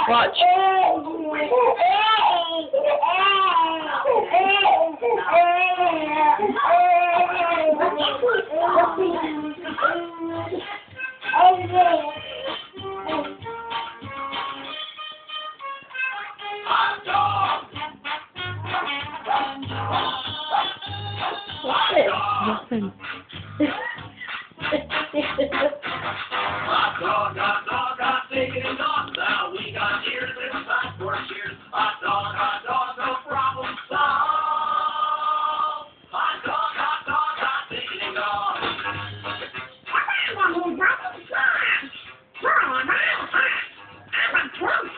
Watch. Nothing. Hot dog, hot taking it off now. We got ears and side for cheers. Hot dog, no problem solved. Hot dog, hot taking it off. I'm a true